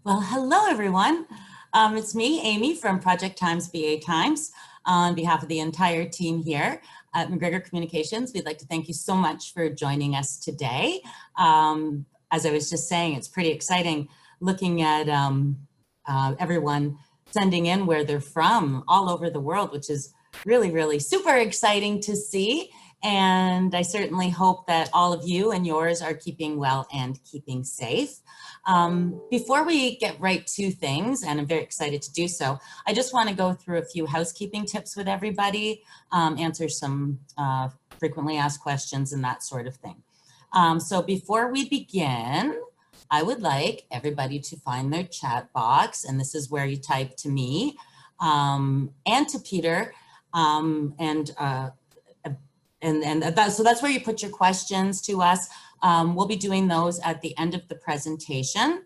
Well, hello, everyone. It's me, Amy, from Project Times BA Times. On behalf of the entire team here at McGregor Communications, we'd like to thank you so much for joining us today. As I was just saying, it's pretty exciting looking at everyone sending in where they're from all over the world, which is really, really super exciting to see. And I certainly hope that all of you and yours are keeping well and keeping safe. Before we get right to things, and I'm very excited to do so, I just want to go through a few housekeeping tips with everybody, answer some frequently asked questions and that sort of thing. So before we begin, I would like everybody to find their chat box, and this is where you type to me and to Peter, so that's where you put your questions to us. We'll be doing those at the end of the presentation.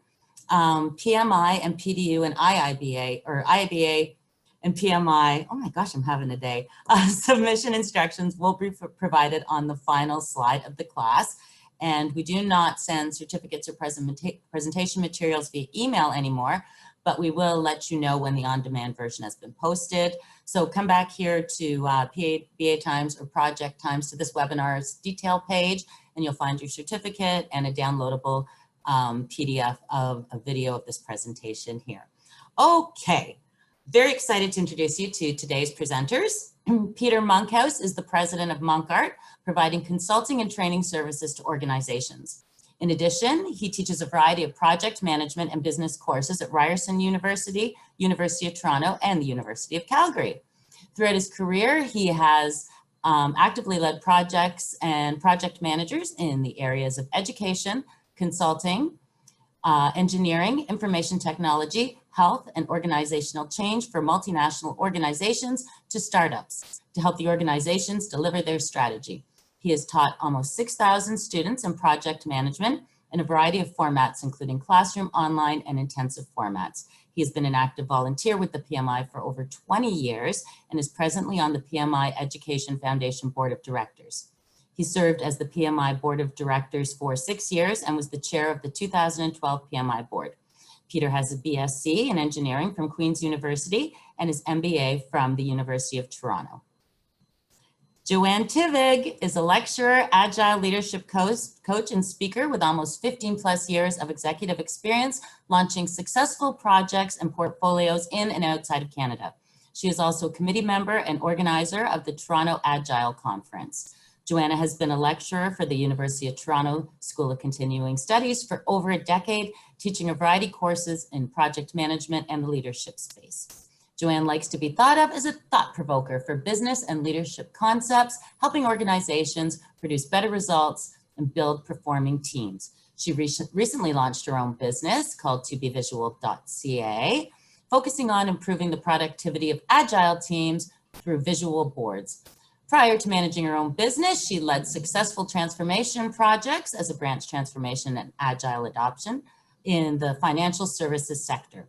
PMI and PDU and IIBA, or IIBA and PMI, oh my gosh, I'm having a day. Submission instructions will be provided on the final slide of the class. And we do not send certificates or presentation materials via email anymore, but we will let you know when the on-demand version has been posted. So come back here to BA Times or Project Times to this webinar's detail page, and you'll find your certificate and a downloadable PDF of a video of this presentation here. Okay, very excited to introduce you to today's presenters. Peter Monkhouse is the president of Monkart, providing consulting and training services to organizations. In addition, he teaches a variety of project management and business courses at Ryerson University, University of Toronto, and the University of Calgary. Throughout his career, he has actively led projects and project managers in the areas of education, consulting, engineering, information technology, health, and organizational change for multinational organizations to startups to help the organizations deliver their strategy. He has taught almost 6,000 students in project management in a variety of formats, including classroom, online, and intensive formats. He has been an active volunteer with the PMI for over 20 years and is presently on the PMI Education Foundation Board of Directors. He served as the PMI Board of Directors for 6 years and was the chair of the 2012 PMI Board. Peter has a BSc in engineering from Queen's University and his MBA from the University of Toronto. Joanne Tivig is a lecturer, Agile leadership coach, and speaker with almost 15 plus years of executive experience, launching successful projects and portfolios in and outside of Canada. She is also a committee member and organizer of the Toronto Agile Conference. Joanna has been a lecturer for the University of Toronto School of Continuing Studies for over a decade, teaching a variety of courses in project management and the leadership space. Joanne likes to be thought of as a thought provoker for business and leadership concepts, helping organizations produce better results and build performing teams. She recently launched her own business called tobevisual.ca, focusing on improving the productivity of Agile teams through visual boards. Prior to managing her own business, she led successful transformation projects as a branch transformation and Agile adoption in the financial services sector.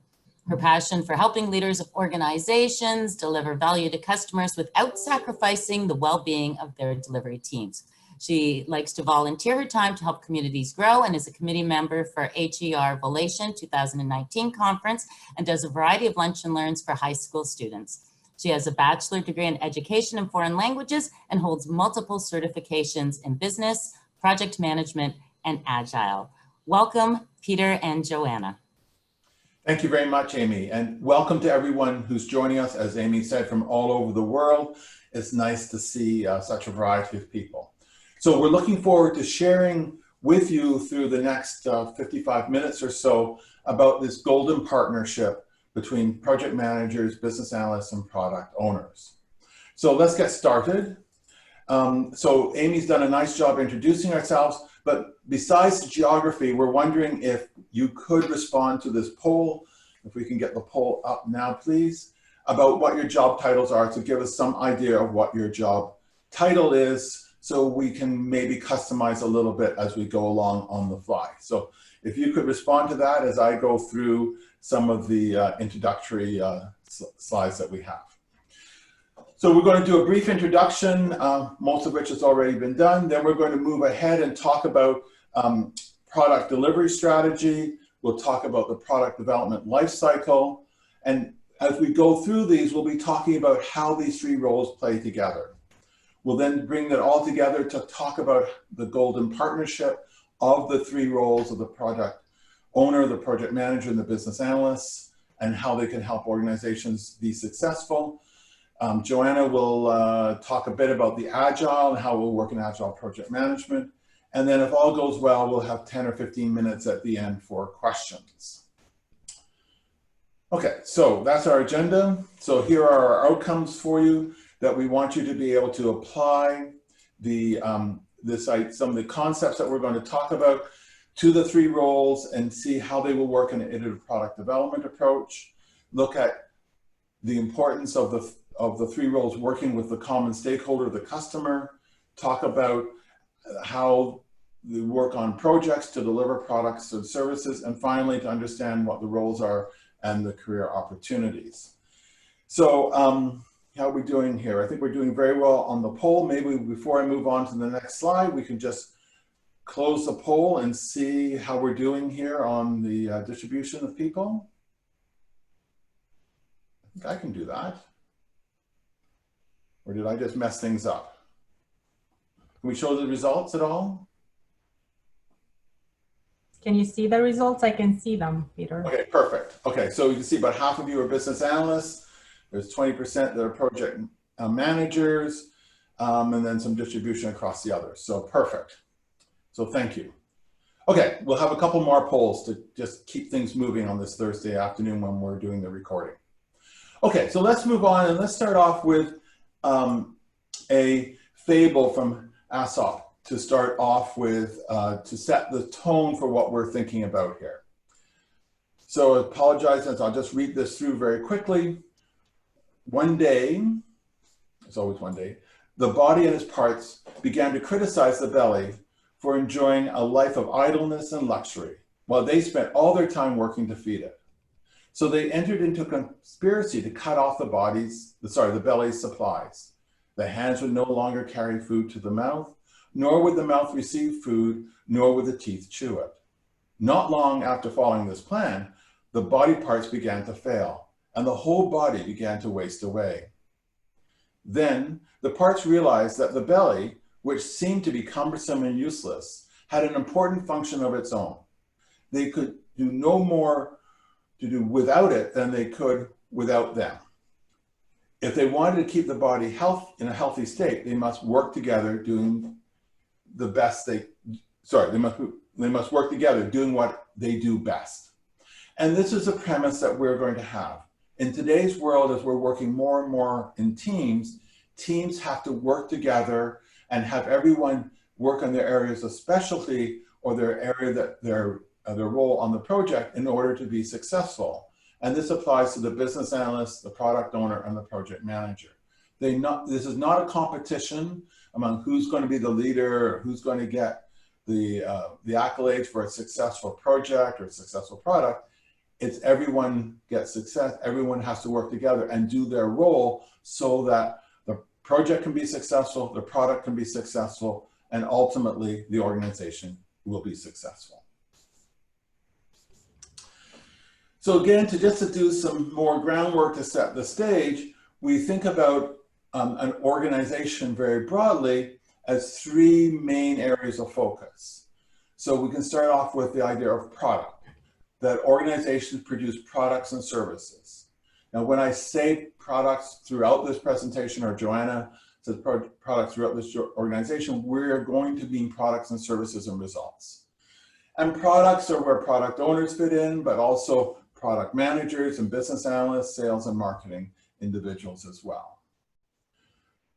Her passion for helping leaders of organizations deliver value to customers without sacrificing the well-being of their delivery teams. She likes to volunteer her time to help communities grow and is a committee member for HER Volation 2019 conference and does a variety of lunch and learns for high school students. She has a bachelor's degree in education and foreign languages and holds multiple certifications in business, project management, and Agile. Welcome, Peter and Joanna. Thank you very much, Amy, and welcome to everyone who's joining us, as Amy said, from all over the world. It's nice to see such a variety of people. So we're looking forward to sharing with you through the next 55 minutes or so about this golden partnership between project managers, business analysts, and product owners. So let's get started. So Amy's done a nice job introducing ourselves, but besides the geography, we're wondering if you could respond to this poll, if we can get the poll up now, please, about what your job titles are, to give us some idea of what your job title is, so we can maybe customize a little bit as we go along on the fly. So if you could respond to that as I go through some of the introductory slides that we have. So we're going to do a brief introduction, most of which has already been done. Then we're going to move ahead and talk about product delivery strategy. We'll talk about the product development lifecycle. And as we go through these, we'll be talking about how these three roles play together. We'll then bring that all together to talk about the golden partnership of the three roles of the project owner, the project manager, and the business analysts, and how they can help organizations be successful. Joanna will talk a bit about the Agile and how we'll work in Agile project management. And then if all goes well, we'll have 10 or 15 minutes at the end for questions. Okay, so that's our agenda. So here are our outcomes for you that we want you to be able to apply some of the concepts that we're going to talk about to the three roles and see how they will work in an iterative product development approach. Look at the importance of the three roles working with the common stakeholder, the customer. Talk about how they work on projects to deliver products and services, and finally to understand what the roles are and the career opportunities. So how are we doing here? I think we're doing very well on the poll. Maybe before I move on to the next slide, we can just close the poll and see how we're doing here on the distribution of people. I think I can do that. Or did I just mess things up? Can we show the results at all? Can you see the results? I can see them, Peter. Okay, perfect. Okay, so you can see about half of you are business analysts. There's 20% that are project managers, and then some distribution across the others. So perfect. So thank you. Okay, we'll have a couple more polls to just keep things moving on this Thursday afternoon when we're doing the recording. Okay, so let's move on and let's start off with a fable from Aesop to start off with, to set the tone for what we're thinking about here. So I apologize, as I'll just read this through very quickly. One day, it's always one day, the body and its parts began to criticize the belly for enjoying a life of idleness and luxury, while they spent all their time working to feed it. So they entered into a conspiracy to cut off the belly's supplies. The hands would no longer carry food to the mouth, nor would the mouth receive food, nor would the teeth chew it. Not long after following this plan, the body parts began to fail, and the whole body began to waste away. Then the parts realized that the belly, which seemed to be cumbersome and useless, had an important function of its own. They could do no more to do without it than they could without them. If they wanted to keep the body in a healthy state, they must work together doing the best they must work together doing what they do best. And this is a premise that we're going to have. In today's world, as we're working more and more in teams, teams have to work together and have everyone work on their areas of specialty or their area that their role on the project in order to be successful. And this applies to the business analyst, the product owner, and the project manager. This is not a competition among who's going to be the leader or who's going to get the accolades for a successful project or a successful product. It's everyone gets success. Everyone has to work together and do their role so that the project can be successful, the product can be successful, and ultimately the organization will be successful. So again, to do some more groundwork to set the stage, we think about an organization very broadly as three main areas of focus. So we can start off with the idea of product, that organizations produce products and services. Now, when I say products throughout this presentation, or Joanna says products throughout this organization, we're going to mean products and services and results. And products are where product owners fit in, but also product managers and business analysts, sales and marketing individuals as well.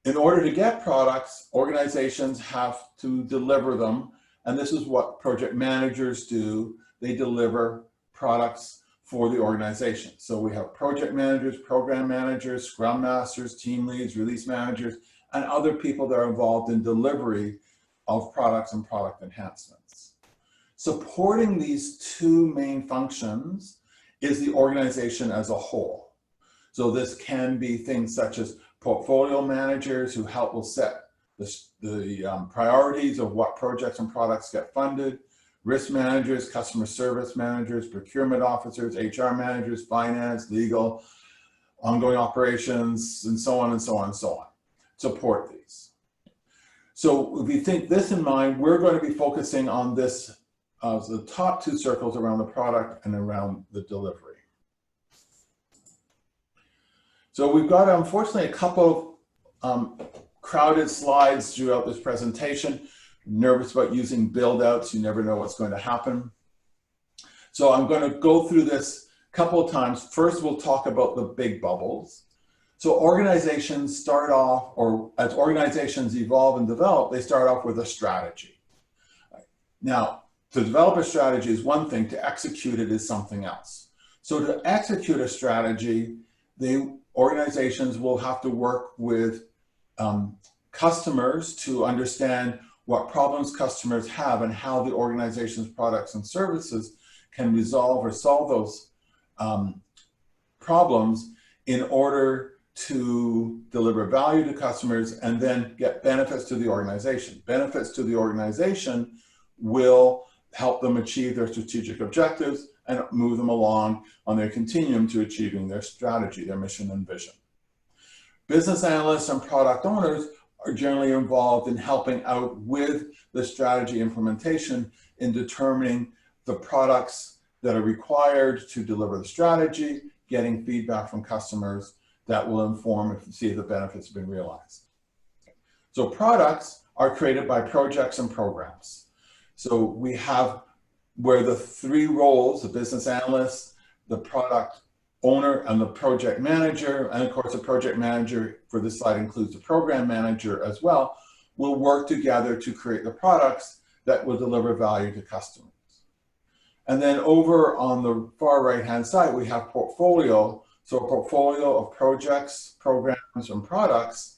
In order to get products, organizations have to deliver them, and this is what project managers do. They deliver products for the organization. So we have project managers, program managers, scrum masters, team leads, release managers, and other people that are involved in delivery of products and product enhancements. Supporting these two main functions is the organization as a whole. So this can be things such as portfolio managers who will set the priorities of what projects and products get funded, risk managers, customer service managers, procurement officers, HR managers, finance, legal, ongoing operations, and so on and so on and so on. Support these. So if you think this in mind, we're going to be focusing on this, the top two circles around the product and around the delivery. So we've got, unfortunately, a couple of crowded slides throughout this presentation. Nervous about using build outs. You never know what's going to happen. So I'm going to go through this a couple of times. First, we'll talk about the big bubbles. So organizations start off, or as organizations evolve and develop, they start off with a strategy. Now, to develop a strategy is one thing, to execute it is something else. So to execute a strategy, the organizations will have to work with customers to understand what problems customers have and how the organization's products and services can resolve or solve those problems in order to deliver value to customers and then get benefits to the organization. Benefits to the organization will help them achieve their strategic objectives and move them along on their continuum to achieving their strategy, their mission and vision. Business analysts and product owners are generally involved in helping out with the strategy implementation in determining the products that are required to deliver the strategy, getting feedback from customers that will inform if see if the benefits have been realized. So products are created by projects and programs. So we have where the three roles, the business analyst, the product owner, and the project manager, and of course the project manager for this slide includes the program manager as well, will work together to create the products that will deliver value to customers. And then over on the far right-hand side, we have portfolio. So a portfolio of projects, programs, and products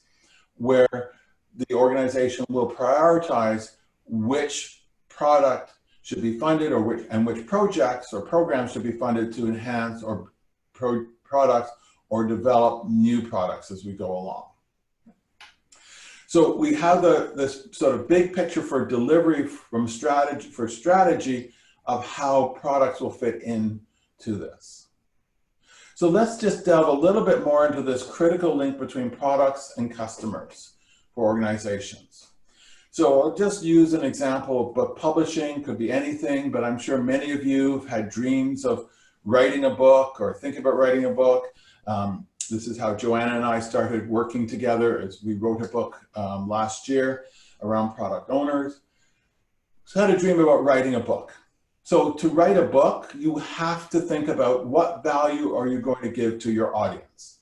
where the organization will prioritize which product should be funded or which projects or programs should be funded to enhance or products or develop new products as we go along. So we have this sort of big picture for delivery from strategy of how products will fit into this. So let's just delve a little bit more into this critical link between products and customers for organizations. So I'll just use an example of book publishing, could be anything, but I'm sure many of you have had dreams of writing a book or thinking about writing a book. This is how Joanna and I started working together as we wrote a book last year around product owners. So I had a dream about writing a book. So to write a book, you have to think about what value are you going to give to your audience,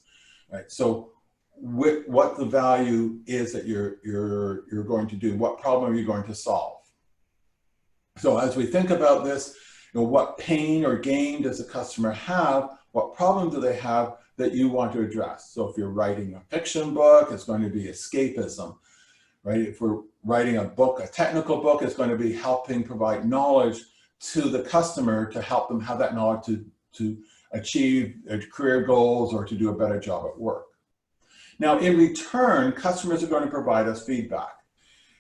right? So what the value is that you're going to do, what problem are you going to solve? So as we think about this, what pain or gain does the customer have? What problem do they have that you want to address? So if you're writing a fiction book, it's going to be escapism, right? If we're writing a book, a technical book, it's going to be helping provide knowledge to the customer to help them have that knowledge to achieve their career goals or to do a better job at work. Now, in return, customers are going to provide us feedback.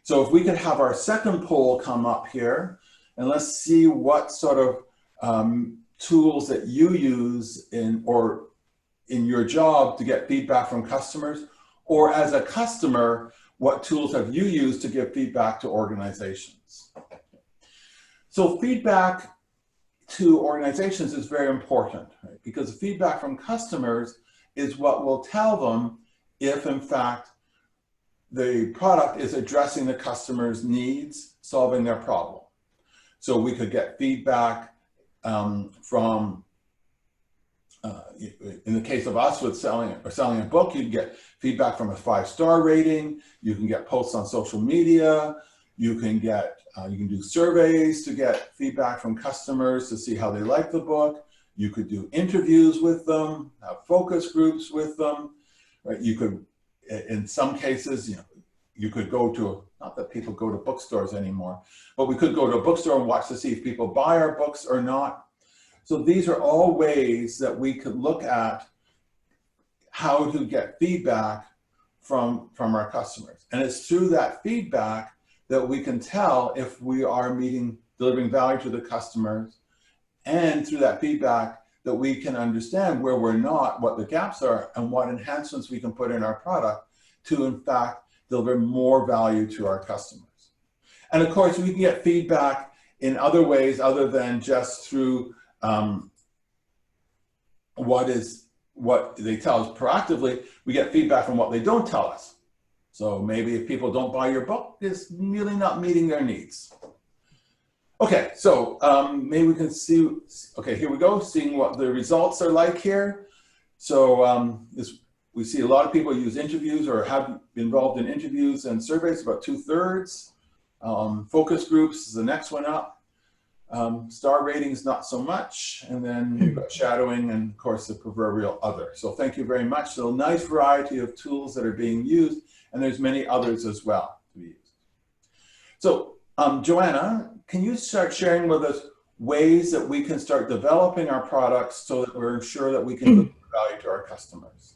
So if we could have our second poll come up here, and let's see what sort of tools that you use in your job to get feedback from customers, or as a customer, what tools have you used to give feedback to organizations? So feedback to organizations is very important, right? Because feedback from customers is what will tell them if, in fact, the product is addressing the customer's needs, solving their problem. So we could get feedback from, in the case of us with selling a book, you can get feedback from a 5-star rating. You can get posts on social media. You can do surveys to get feedback from customers to see how they like the book. You could do interviews with them, have focus groups with them. Right? You could, in some cases, you could go to, not that people go to bookstores anymore, but we could go to a bookstore and watch to see if people buy our books or not. So these are all ways that we could look at how to get feedback from our customers. And it's through that feedback that we can tell if we are meeting delivering value to the customers, and through that feedback that we can understand where we're not, what the gaps are, and what enhancements we can put in our product to, in fact, deliver more value to our customers. And of course, we can get feedback in other ways other than just through what they tell us proactively. We get feedback from what they don't tell us. So maybe if people don't buy your book, it's really not meeting their needs. Okay, so maybe we can see, okay, here we go, seeing what the results are like here. So we see a lot of people use interviews or have been involved in interviews and surveys, about 2/3. Focus groups is the next one up. Star ratings, not so much. And then you've got shadowing and of course the proverbial other. So thank you very much. So a nice variety of tools that are being used, and there's many others as well to be used. So Joanna, can you start sharing with us ways that we can start developing our products so that we're sure that we can deliver value to our customers?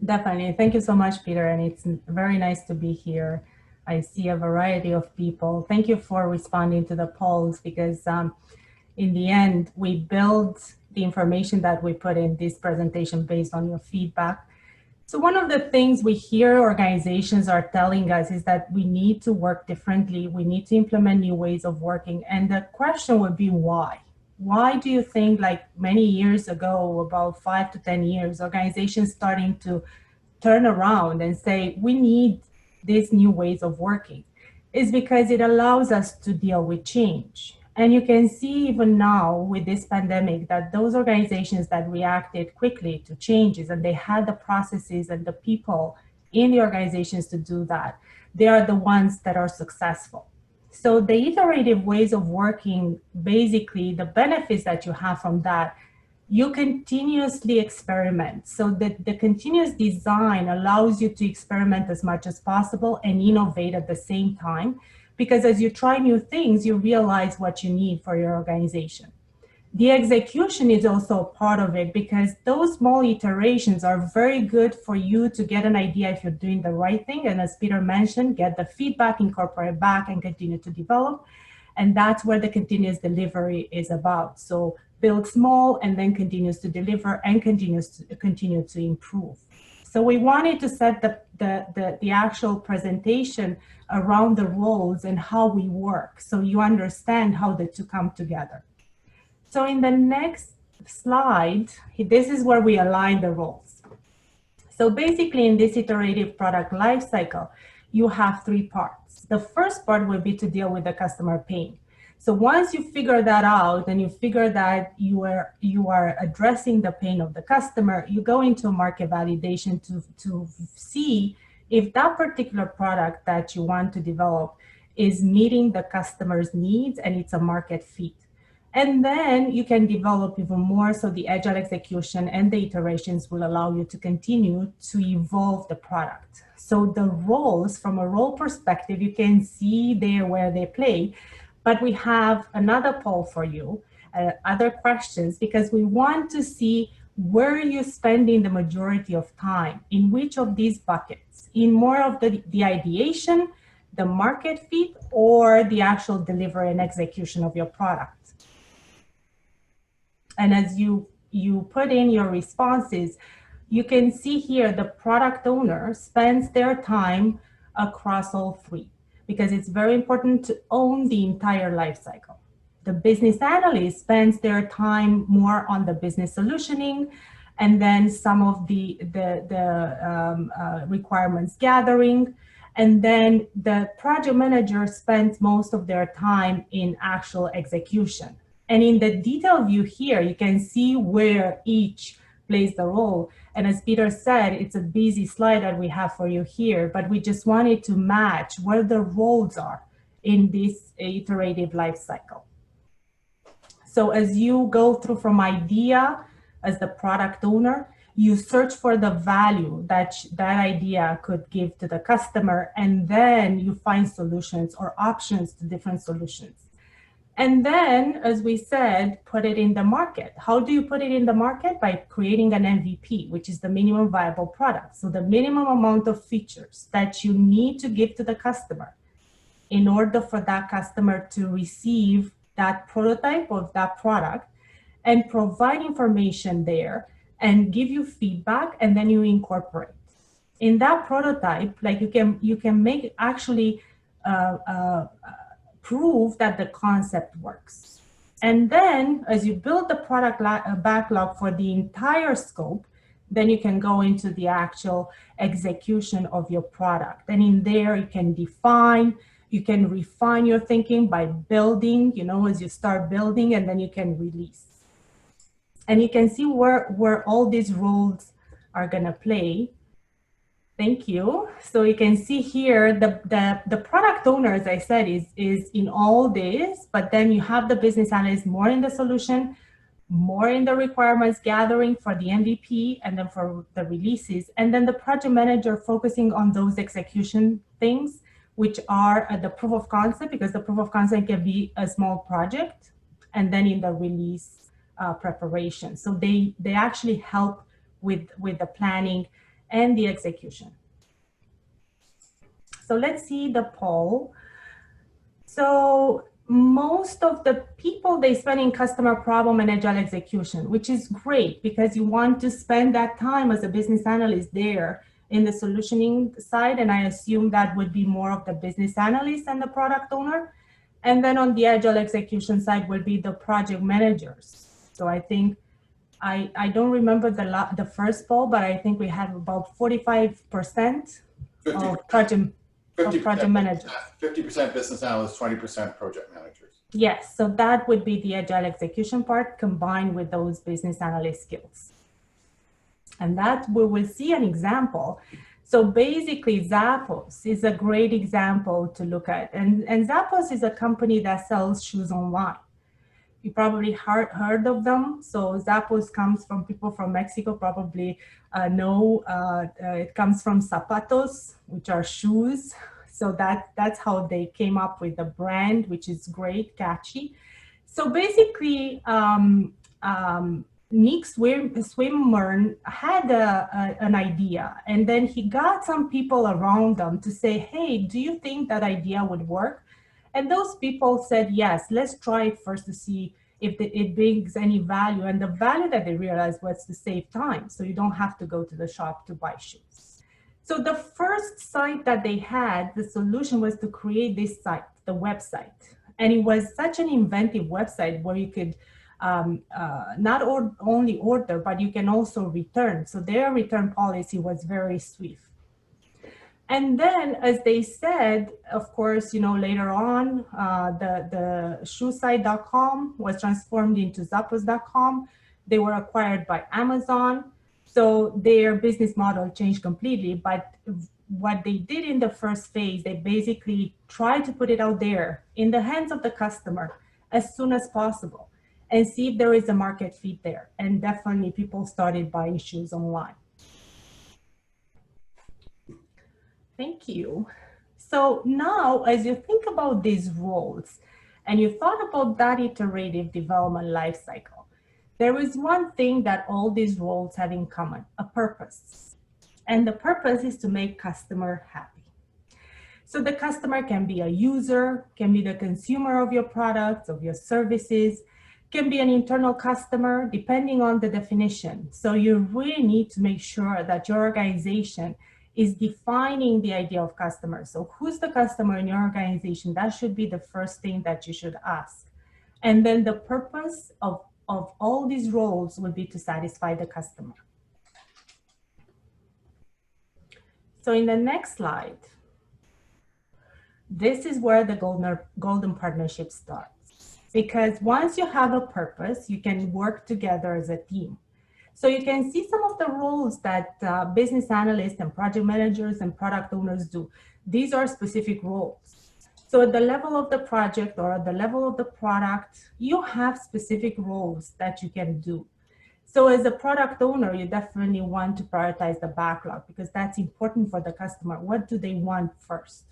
Definitely. Thank you so much, Peter. And it's very nice to be here. I see a variety of people. Thank you for responding to the polls, because in the end, we build the information that we put in this presentation based on your feedback. So one of the things we hear organizations are telling us is that we need to work differently. We need to implement new ways of working. And the question would be why? Why do you think, like many years ago, about 5 to 10 years, organizations starting to turn around and say, we need these new ways of working? Is because it allows us to deal with change. And you can see even now with this pandemic that those organizations that reacted quickly to changes, and they had the processes and the people in the organizations to do that, they are the ones that are successful. So the iterative ways of working, basically the benefits that you have from that, you continuously experiment. So the continuous design allows you to experiment as much as possible and innovate at the same time, because as you try new things, you realize what you need for your organization. The execution is also a part of it, because those small iterations are very good for you to get an idea if you're doing the right thing. And as Peter mentioned, get the feedback, incorporate back, and continue to develop. And that's where the continuous delivery is about. So build small and then continues to deliver and continue to improve. So we wanted to set the actual presentation around the roles and how we work, so you understand how the two come together. So in the next slide, this is where we align the roles. So basically in this iterative product lifecycle, you have 3 parts. The first part will be to deal with the customer pain. So once you figure that out and you figure that you are addressing the pain of the customer, you go into market validation to see if that particular product that you want to develop is meeting the customer's needs and it's a market fit. And then you can develop even more, so the agile execution and the iterations will allow you to continue to evolve the product. So the roles, from a role perspective, you can see there where they play, but we have another poll for you, other questions, because we want to see where you're spending the majority of time, in which of these buckets, in more of the ideation, the market fit, or the actual delivery and execution of your product. And as you put in your responses, you can see here the product owner spends their time across all 3, because it's very important to own the entire life cycle. The business analyst spends their time more on the business solutioning, and then some of the requirements gathering. And then the project manager spends most of their time in actual execution. And in the detail view here, you can see where each plays the role. And as Peter said, it's a busy slide that we have for you here, but we just wanted to match where the roles are in this iterative life cycle. So as you go through from idea as the product owner, you search for the value that that idea could give to the customer, and then you find solutions or options to different solutions. And then, as we said, put it in the market. How do you put it in the market? By creating an MVP, which is the minimum viable product. So the minimum amount of features that you need to give to the customer in order for that customer to receive that prototype of that product and provide information there and give you feedback, and then you incorporate. In that prototype, like you can make actually prove that the concept works. And then as you build the product backlog for the entire scope, then you can go into the actual execution of your product. And in there you can define, you can refine your thinking by building, as you start building, and then you can release. And you can see where all these roles are gonna play. Thank you. So you can see here, the product owner, as I said, is in all this, but then you have the business analyst more in the solution, more in the requirements gathering for the MVP, and then for the releases. And then the project manager focusing on those execution things, which are the proof of concept, because the proof of concept can be a small project, and then in the release preparation. So they actually help with the planning and the execution. So let's see the poll. So most of the people, they spend in customer problem and agile execution, which is great because you want to spend that time as a business analyst there in the solutioning side. And I assume that would be more of the business analyst and the product owner. And then on the agile execution side will be the project managers. So I think, I don't remember the first poll, but I think we have about 45% of project managers. 50% business analysts, 20% project managers. Yes, so that would be the agile execution part combined with those business analyst skills. And that we will see an example. So basically Zappos is a great example to look at. And Zappos is a company that sells shoes online. You probably heard of them. So Zappos comes from people from Mexico probably know it comes from zapatos, which are shoes. So that's how they came up with the brand, which is great, catchy. So basically, Nick Swinburne had an idea, and then he got some people around them to say, hey, do you think that idea would work? And those people said, yes, let's try it first to see if it brings any value. And the value that they realized was to save time. So you don't have to go to the shop to buy shoes. So the first site that they had, the solution was to create this site, the website. And it was such an inventive website where you could not only order, but you can also return. So their return policy was very swift. And then, as they said, of course, later on, the shoesite.com was transformed into zappos.com. They were acquired by Amazon. So their business model changed completely. But what they did in the first phase, they basically tried to put it out there in the hands of the customer as soon as possible and see if there is a market fit there. And definitely people started buying shoes online. Thank you. So now, as you think about these roles and you thought about that iterative development lifecycle, there is one thing that all these roles have in common, a purpose. And the purpose is to make customer happy. So the customer can be a user, can be the consumer of your products, of your services, can be an internal customer, depending on the definition. So you really need to make sure that your organization is defining the idea of customer. So who's the customer in your organization? That should be the first thing that you should ask. And then the purpose of all these roles will be to satisfy the customer. So in the next slide, this is where the Golden Partnership starts. Because once you have a purpose, you can work together as a team. So you can see some of the roles that business analysts and project managers and product owners do. These are specific roles. So at the level of the project or at the level of the product, you have specific roles that you can do. So as a product owner, you definitely want to prioritize the backlog because that's important for the customer. What do they want first?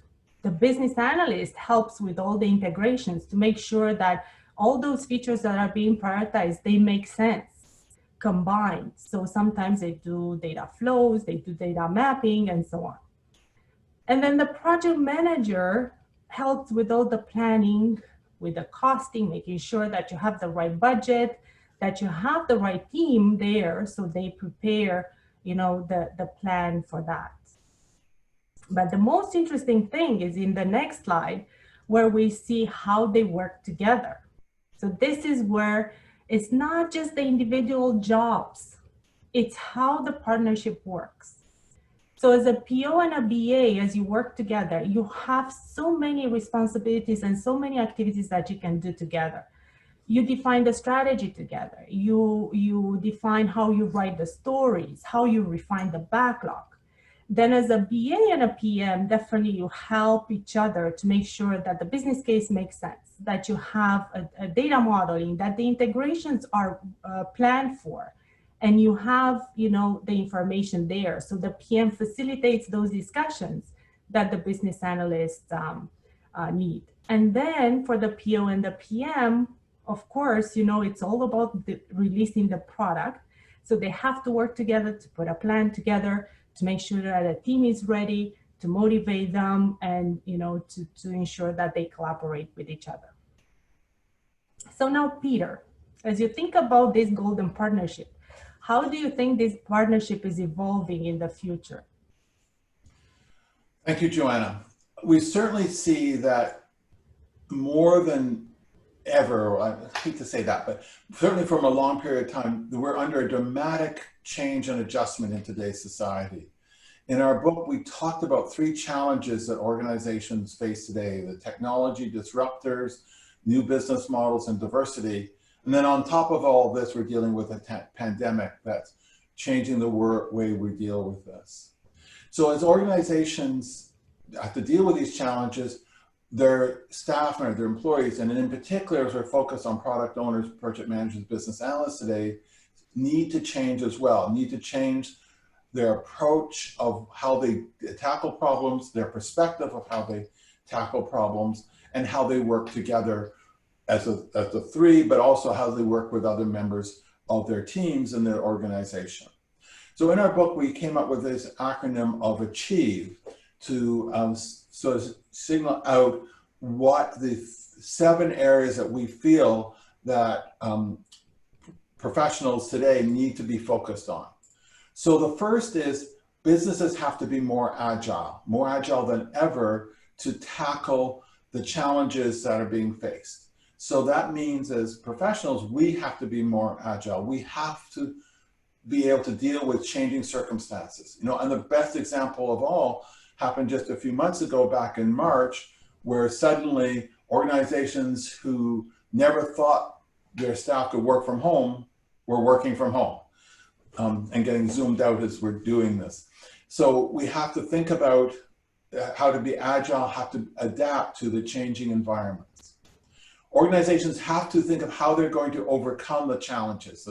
The business analyst helps with all the integrations to make sure that all those features that are being prioritized, they make sense combined. So sometimes they do data flows, they do data mapping, and so on. And then the project manager helps with all the planning, with the costing, making sure that you have the right budget, that you have the right team there so they prepare, the plan for that. But the most interesting thing is in the next slide where we see how they work together. So this is where it's not just the individual jobs, it's how the partnership works. So as a PO and a BA, as you work together, you have so many responsibilities and so many activities that you can do together. You define the strategy together. You define how you write the stories, how you refine the backlog. Then as a BA and a PM, definitely you help each other to make sure that the business case makes sense, that you have a data modeling, that the integrations are planned for, and you have, the information there. So the PM facilitates those discussions that the business analysts need. And then for the PO and the PM, of course, it's all about releasing the product. So they have to work together to put a plan together, to make sure that a team is ready, to motivate them, and to ensure that they collaborate with each other. So now, Peter, as you think about this golden partnership, how do you think this partnership is evolving in the future? Thank you, Joanna. We certainly see that more than ever, I hate to say that, but certainly from a long period of time, we're under a dramatic change and adjustment in today's society. In our book, we talked about 3 challenges that organizations face today: the technology disruptors, new business models, and diversity. And then on top of all this, we're dealing with a pandemic that's changing the way we deal with this. So as organizations have to deal with these challenges, their staff and their employees, and in particular, as we're focused on product owners, project managers, business analysts today, need to change as well, need to change their approach of how they tackle problems, their perspective of how they tackle problems, and how they work together as a 3, but also how they work with other members of their teams and their organization. So in our book, we came up with this acronym of ACHIEVE to sort of signal out what the 7 areas that we feel that professionals today need to be focused on. So the first is businesses have to be more agile than ever to tackle the challenges that are being faced. So that means as professionals, we have to be more agile. We have to be able to deal with changing circumstances. And the best example of all happened just a few months ago back in March, where suddenly organizations who never thought their staff could work from home were working from home and getting zoomed out as we're doing this. So we have to think about how to be agile, have to adapt to the changing environments. Organizations have to think of how they're going to overcome the challenges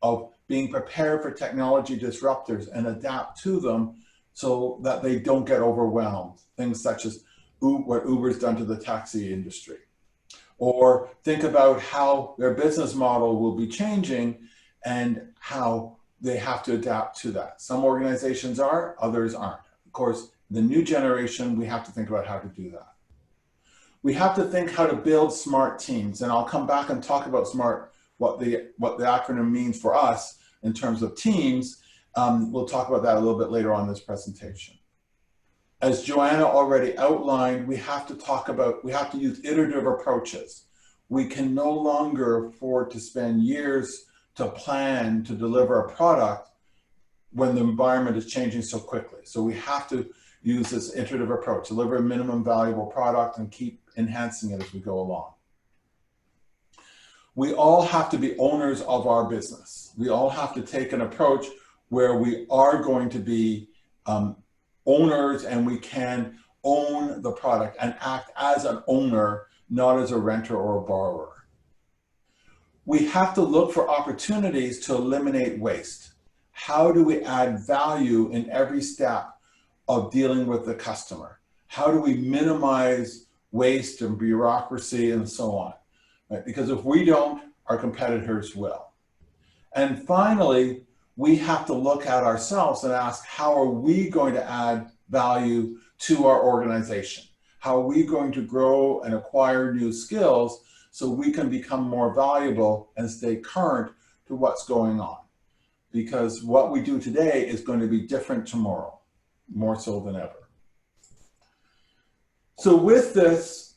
of being prepared for technology disruptors and adapt to them so that they don't get overwhelmed. Things such as what Uber's done to the taxi industry. Or think about how their business model will be changing and how they have to adapt to that. Some organizations are, others aren't. Of course, the new generation, we have to think about how to do that. We have to think how to build smart teams, and I'll come back and talk about smart, what the acronym means for us in terms of teams. We'll talk about that a little bit later on in this presentation. As Joanna already outlined, we have to use iterative approaches. We can no longer afford to spend years to plan to deliver a product when the environment is changing so quickly. So we have to use this iterative approach, deliver a minimum valuable product and keep enhancing it as we go along. We all have to be owners of our business. We all have to take an approach where we are going to be owners, and we can own the product and act as an owner, not as a renter or a borrower. We have to look for opportunities to eliminate waste. How do we add value in every step of dealing with the customer? How do we minimize waste and bureaucracy and so on? Right? Because if we don't, our competitors will. And finally, we have to look at ourselves and ask, how are we going to add value to our organization? How are we going to grow and acquire new skills so we can become more valuable and stay current to what's going on? Because what we do today is going to be different tomorrow, more so than ever. So with this,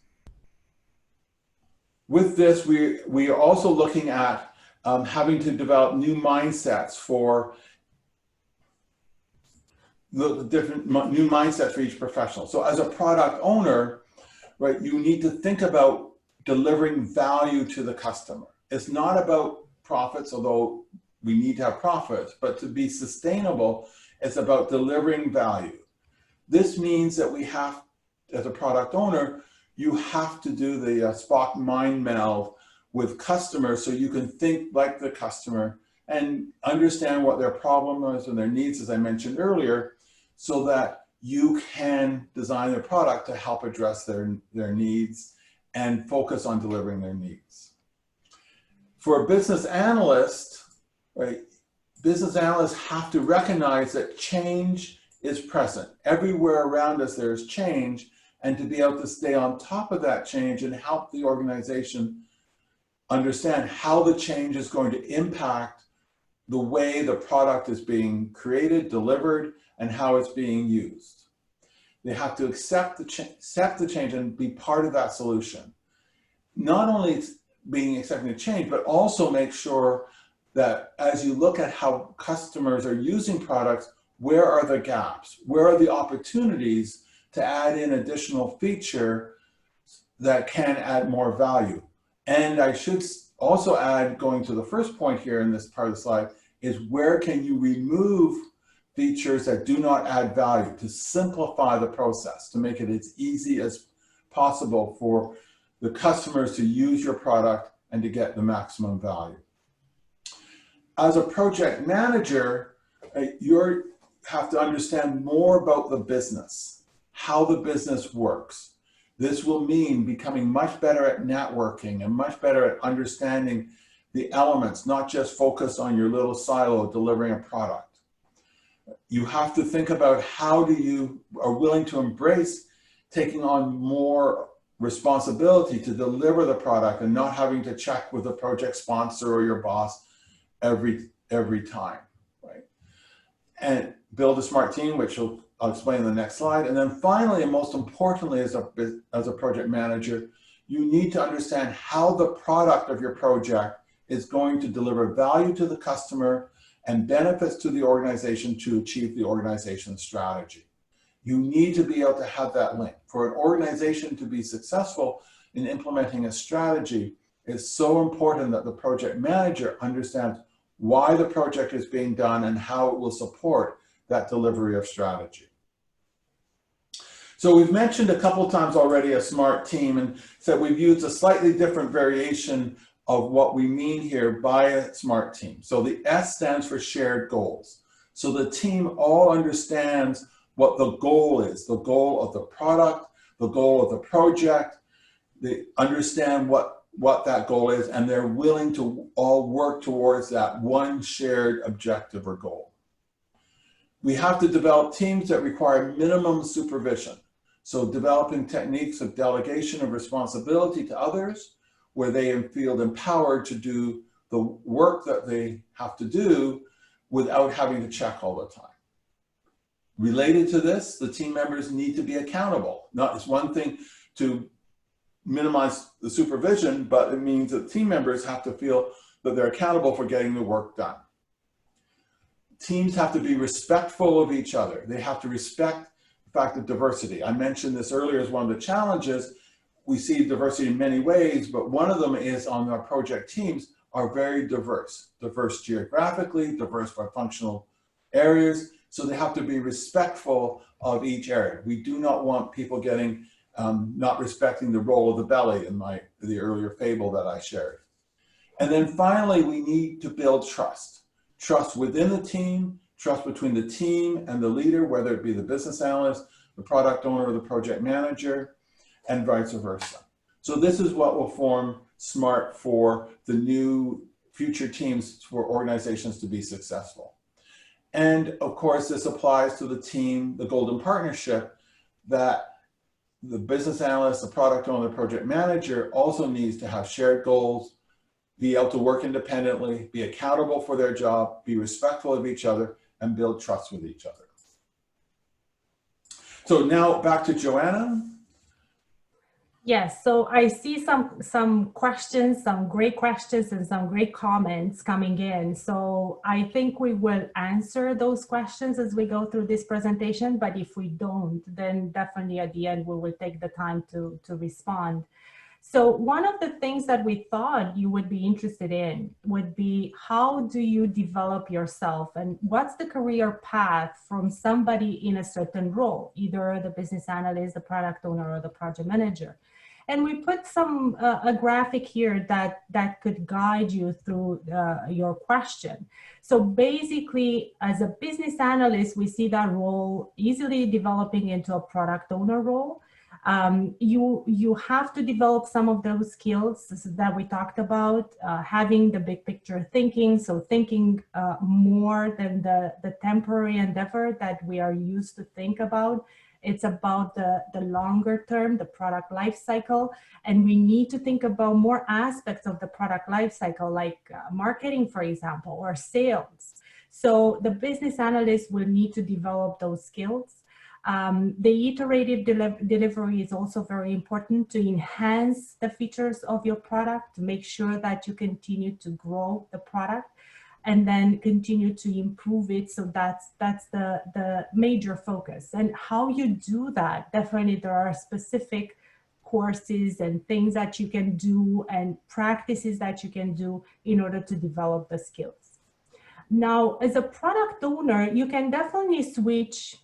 we are also looking at having to develop new mindsets for the different new mindsets for each professional. So as a product owner, right, you need to think about delivering value to the customer. It's not about profits, although we need to have profits, but to be sustainable, it's about delivering value. This means that we have, as a product owner, you have to do the Spock mind meld with customers so you can think like the customer and understand what their problem is and their needs, as I mentioned earlier, so that you can design their product to help address their needs and focus on delivering their needs. For a business analyst, right, business analysts have to recognize that change is present. Everywhere around us there's change, and to be able to stay on top of that change and help the organization understand how the change is going to impact the way the product is being created, delivered, and how it's being used. They have to accept the change and be part of that solution. Not only accepting the change, but also make sure that as you look at how customers are using products, where are the gaps? Where are the opportunities to add in additional feature that can add more value? And I should also add, going to the first point here in this part of the slide, is where can you remove features that do not add value to simplify the process, to make it as easy as possible for the customers to use your product and to get the maximum value. As a project manager, you have to understand more about the business, how the business works. This will mean becoming much better at networking and much better at understanding the elements, not just focus on your little silo delivering a product. You have to think about how you are willing to embrace taking on more responsibility to deliver the product and not having to check with the project sponsor or your boss every time, right? And build a smart team, which I'll explain in the next slide. And then finally, and most importantly, as a project manager, you need to understand how the product of your project is going to deliver value to the customer and benefits to the organization to achieve the organization's strategy. You need to be able to have that link. For an organization to be successful in implementing a strategy, it's so important that the project manager understands why the project is being done and how it will support that delivery of strategy. So we've mentioned a couple of times already a smart team, and said we've used a slightly different variation of what we mean here by a smart team. So the S stands for shared goals. So the team all understands what the goal is, the goal of the product, the goal of the project. They understand what that goal is, and they're willing to all work towards that one shared objective or goal. We have to develop teams that require minimum supervision. So developing techniques of delegation of responsibility to others, where they feel empowered to do the work that they have to do without having to check all the time. Related to this, the team members need to be accountable. It's one thing to minimize the supervision, but it means that team members have to feel that they're accountable for getting the work done. Teams have to be respectful of each other. They have to respect the fact of diversity. I mentioned this earlier as one of the challenges. We see diversity in many ways, but one of them is on our project teams are very diverse geographically, diverse by functional areas. So they have to be respectful of each area. We do not want people getting, not respecting the role of the belly in the earlier fable that I shared. And then finally, we need to build trust. Trust within the team, trust between the team and the leader, whether it be the business analyst, the product owner, or the project manager, and vice versa. So this is what will form SMART for the new future teams for organizations to be successful. And of course, this applies to the team, the Golden Partnership, that the business analyst, the product owner, the project manager also needs to have shared goals, be able to work independently, be accountable for their job, be respectful of each other, and build trust with each other. So now back to Joanna. Yes, so I see some questions, some great questions and some great comments coming in. So I think we will answer those questions as we go through this presentation, but if we don't, then definitely at the end, we will take the time to respond. So one of the things that we thought you would be interested in would be, how do you develop yourself and what's the career path from somebody in a certain role, either the business analyst, the product owner, or the project manager. And we put some a graphic here that could guide you through your question. So basically, as a business analyst, we see that role easily developing into a product owner role. You have to develop some of those skills that we talked about, having the big picture thinking, so thinking more than the temporary endeavor that we are used to think about. It's about the longer term, the product life cycle, and we need to think about more aspects of the product life cycle, like marketing, for example, or sales. So the business analyst will need to develop those skills. The iterative delivery is also very important to enhance the features of your product, to make sure that you continue to grow the product and then continue to improve it. So that's the major focus. And how you do that, definitely there are specific courses and things that you can do and practices that you can do in order to develop the skills. Now, as a product owner, you can definitely switch.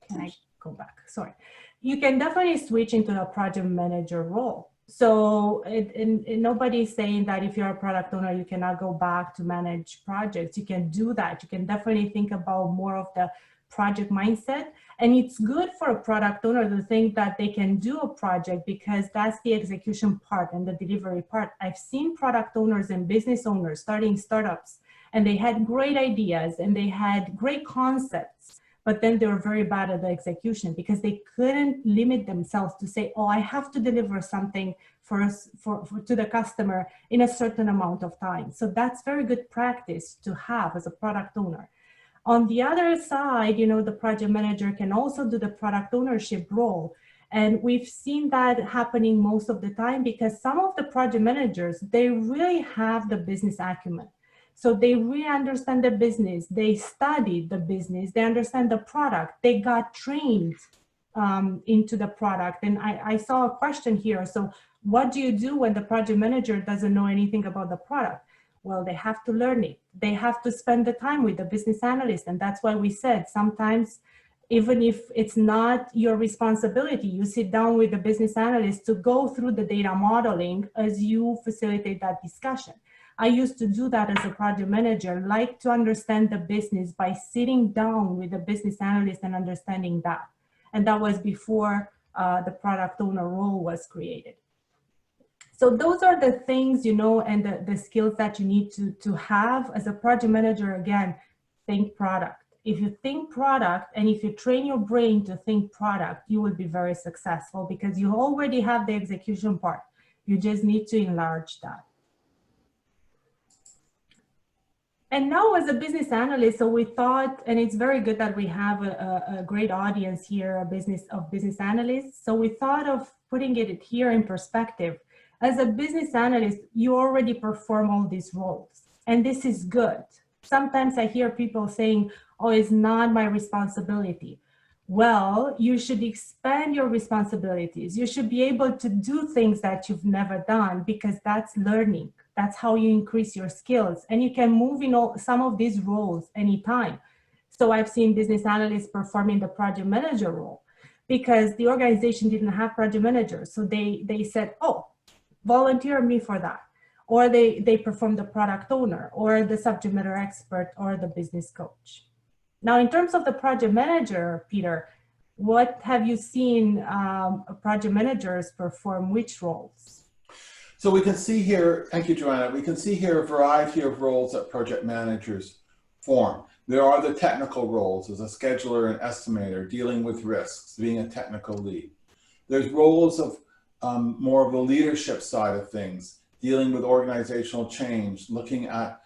Can I go back? Sorry. You can definitely switch into a project manager role. So nobody's saying that if you're a product owner, you cannot go back to manage projects. You can do that. You can definitely think about more of the project mindset. And it's good for a product owner to think that they can do a project, because that's the execution part and the delivery part. I've seen product owners and business owners starting startups, and they had great ideas and they had great concepts, but then they were very bad at the execution because they couldn't limit themselves to say, oh, I have to deliver something to the customer in a certain amount of time. So that's very good practice to have as a product owner. On the other side, you know, the project manager can also do the product ownership role. And we've seen that happening most of the time because some of the project managers, they really have the business acumen. So they really understand the business, they studied the business, they understand the product, they got trained into the product. And I saw a question here. So what do you do when the project manager doesn't know anything about the product? Well, they have to learn it. They have to spend the time with the business analyst. And that's why we said sometimes, even if it's not your responsibility, you sit down with the business analyst to go through the data modeling as you facilitate that discussion. I used to do that as a project manager, like to understand the business by sitting down with the business analyst and understanding that. And that was before the product owner role was created. So those are the things, you know, and the skills that you need to have as a project manager. Again, think product. If you think product and if you train your brain to think product, you will be very successful because you already have the execution part. You just need to enlarge that. And now as a business analyst, so we thought, and it's very good that we have a great audience here, business analysts. So we thought of putting it here in perspective. As a business analyst, you already perform all these roles, and this is good. Sometimes I hear people saying, oh, it's not my responsibility. Well, you should expand your responsibilities. You should be able to do things that you've never done because that's learning. That's how you increase your skills. And you can move in some of these roles anytime. So I've seen business analysts performing the project manager role because the organization didn't have project managers. So they said, oh, volunteer me for that. Or they perform the product owner or the subject matter expert or the business coach. Now, in terms of the project manager, Peter, what have you seen project managers perform which roles? So we can see here, thank you, Joanna, we can see here a variety of roles that project managers form. There are the technical roles as a scheduler and estimator, dealing with risks, being a technical lead. There's roles of more of the leadership side of things, dealing with organizational change, looking at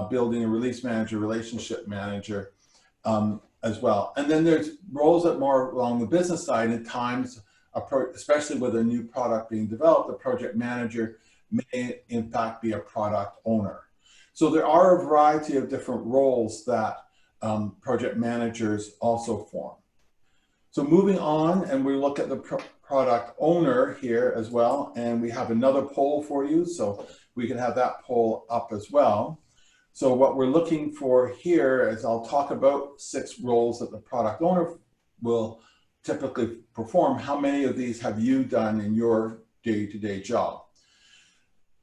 building a release manager, relationship manager as well. And then there's roles that more along the business side. At times, especially with a new product being developed, a project manager may in fact be a product owner. So there are a variety of different roles that project managers also form. So moving on, and we look at the product owner here as well, and we have another poll for you, so we can have that poll up as well. So what we're looking for here is I'll talk about 6 roles that the product owner will typically perform. How many of these have you done in your day-to-day job?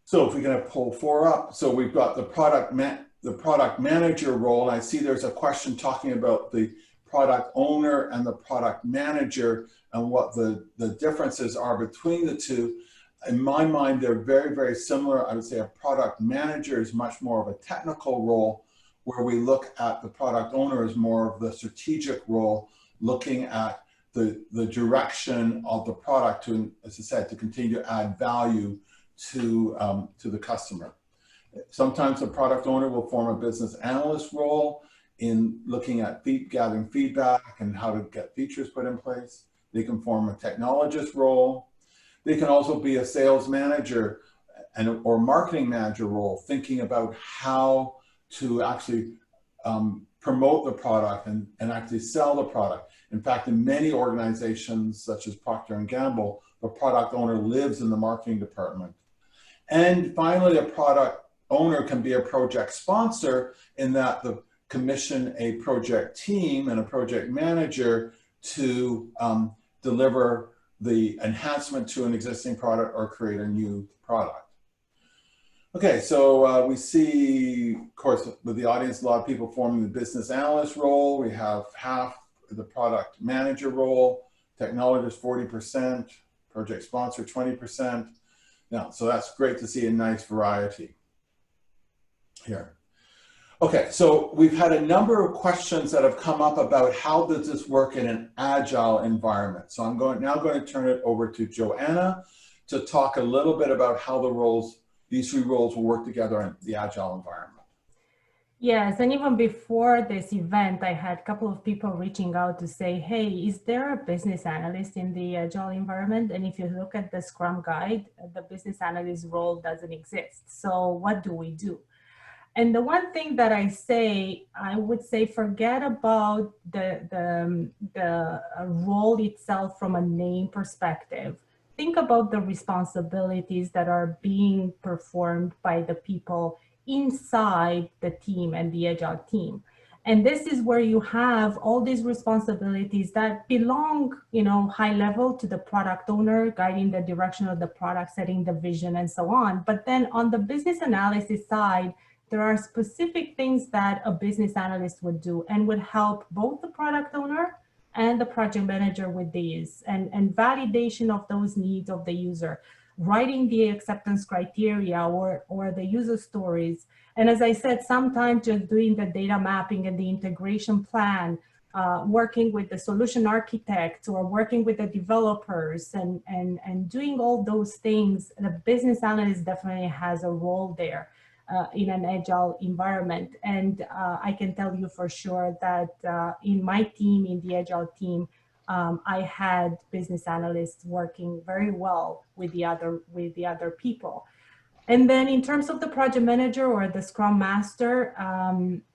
So if we can have poll 4 up, so we've got the product manager role. I see there's a question talking about the product owner and the product manager and what the differences are between the two. In my mind, they're very, very similar. I would say a product manager is much more of a technical role, where we look at the product owner as more of the strategic role, looking at the direction of the product to, as I said, to continue to add value to the customer. Sometimes the product owner will form a business analyst role in looking at gathering feedback and how to get features put in place. They can form a technologist role. They can also be a sales manager or marketing manager role, thinking about how to actually promote the product and actually sell the product. In fact, in many organizations such as Procter & Gamble, the product owner lives in the marketing department. And finally, a product owner can be a project sponsor in that the commission a project team and a project manager to deliver the enhancement to an existing product or create a new product. Okay, so we see, of course, with the audience, a lot of people forming the business analyst role. We have half the product manager role, technologist 40%, project sponsor 20%. Now, so that's great to see a nice variety here. Okay, so we've had a number of questions that have come up about how does this work in an agile environment. So I'm now going to turn it over to Joanna to talk a little bit about how these 3 roles will work together in the agile environment. Yes, and even before this event, I had a couple of people reaching out to say, hey, is there a business analyst in the agile environment? And if you look at the Scrum guide, the business analyst role doesn't exist. So what do we do? And the one thing that I would say, forget about the role itself from a name perspective. Think about the responsibilities that are being performed by the people inside the team and the agile team. And this is where you have all these responsibilities that belong, high level to the product owner, guiding the direction of the product, setting the vision and so on. But then on the business analysis side, there are specific things that a business analyst would do and would help both the product owner and the project manager with these and validation of those needs of the user, writing the acceptance criteria or the user stories. And as I said, sometimes just doing the data mapping and the integration plan, working with the solution architects or working with the developers and doing all those things. The business analyst definitely has a role there. In an agile environment. And I can tell you for sure that in my team, in the agile team, I had business analysts working very well with the other people. And then in terms of the project manager or the Scrum Master,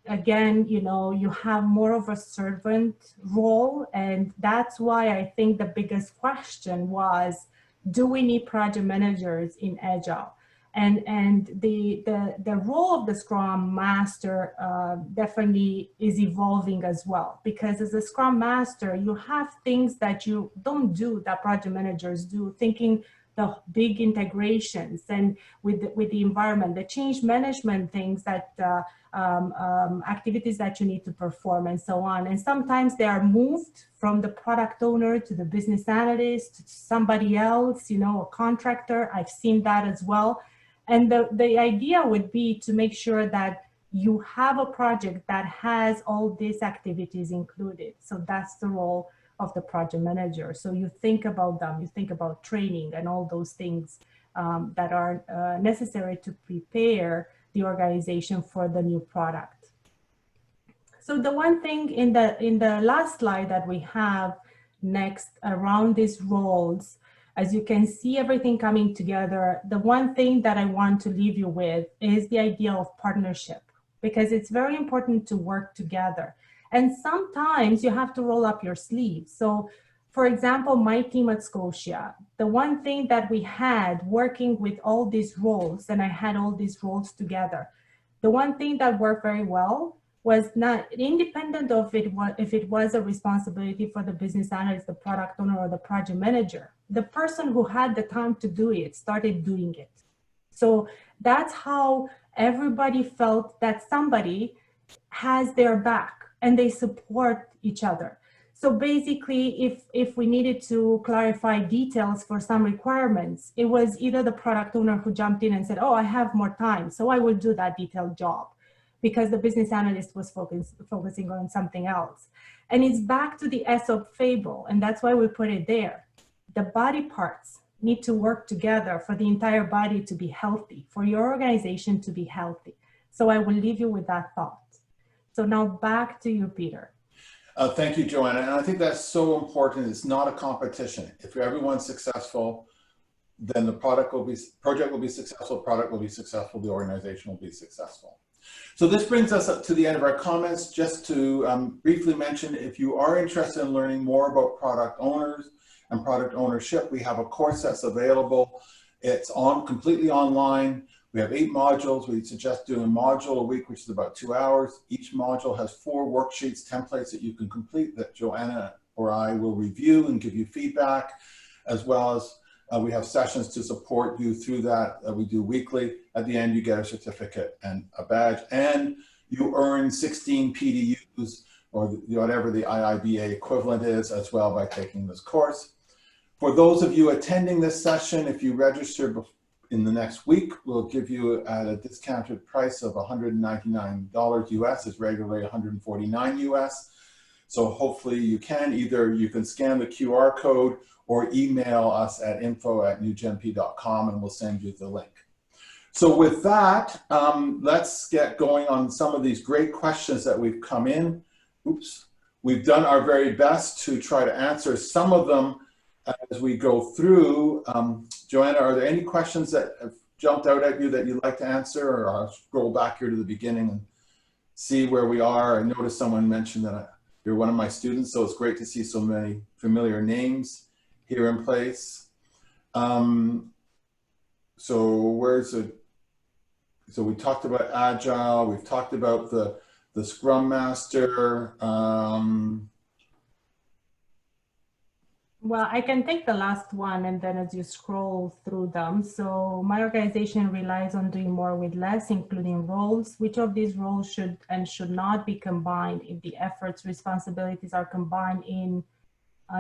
again, you have more of a servant role. And that's why I think the biggest question was, do we need project managers in Agile? And the role of the Scrum Master definitely is evolving as well, because as a Scrum Master, you have things that you don't do that project managers do, thinking the big integrations and with the environment, the change management things that activities that you need to perform and so on. And sometimes they are moved from the product owner to the business analyst, to somebody else, a contractor. I've seen that as well. And the idea would be to make sure that you have a project that has all these activities included. So that's the role of the project manager. So you think about them, you think about training and all those things that are necessary to prepare the organization for the new product. So the one thing in the last slide that we have next around these roles, as you can see everything coming together, the one thing that I want to leave you with is the idea of partnership, because it's very important to work together. And sometimes you have to roll up your sleeves. So for example, my team at Scotia, the one thing that we had working with all these roles, and I had all these roles together, the one thing that worked very well was not independent of if it was a responsibility for the business analyst, the product owner, or the project manager. The person who had the time to do it started doing it. So that's how everybody felt that somebody has their back and they support each other. So basically, if we needed to clarify details for some requirements, it was either the product owner who jumped in and said, oh, I have more time, so I will do that detailed job, because the business analyst was focusing on something else. And it's back to the Aesop fable, and that's why we put it there. The body parts need to work together for the entire body to be healthy, for your organization to be healthy. So I will leave you with that thought. So now back to you, Peter. Thank you, Joanna. And I think that's so important. It's not a competition. If everyone's successful, then the project will be successful, product will be successful, the organization will be successful. So this brings us up to the end of our comments. Just to briefly mention, if you are interested in learning more about product owners and product ownership, we have a course that's available. It's completely online. We have 8 modules. We suggest doing a module a week, which is about 2 hours. Each module has 4 worksheets, templates that you can complete that Joanna or I will review and give you feedback, as well as we have sessions to support you through that we do weekly. At the end, you get a certificate and a badge, and you earn 16 PDUs, or whatever the IIBA equivalent is, as well, by taking this course. For those of you attending this session, if you register in the next week, we'll give you at a discounted price of $199 US. It's regularly $149 US. So hopefully you can scan the QR code or email us at info@newgenp.com and we'll send you the link. So with that, let's get going on some of these great questions that we've come in. Oops. We've done our very best to try to answer some of them as we go through. Joanna, are there any questions that have jumped out at you that you'd like to answer, or I'll scroll back here to the beginning and see where we are? I noticed someone mentioned that you're one of my students, so it's great to see so many familiar names here in place. So where's it? So we talked about Agile, we've talked about the Scrum Master. Well, I can take the last one, and then as you scroll through them. So my organization relies on doing more with less, including roles. Which of these roles should and should not be combined if the efforts, responsibilities are combined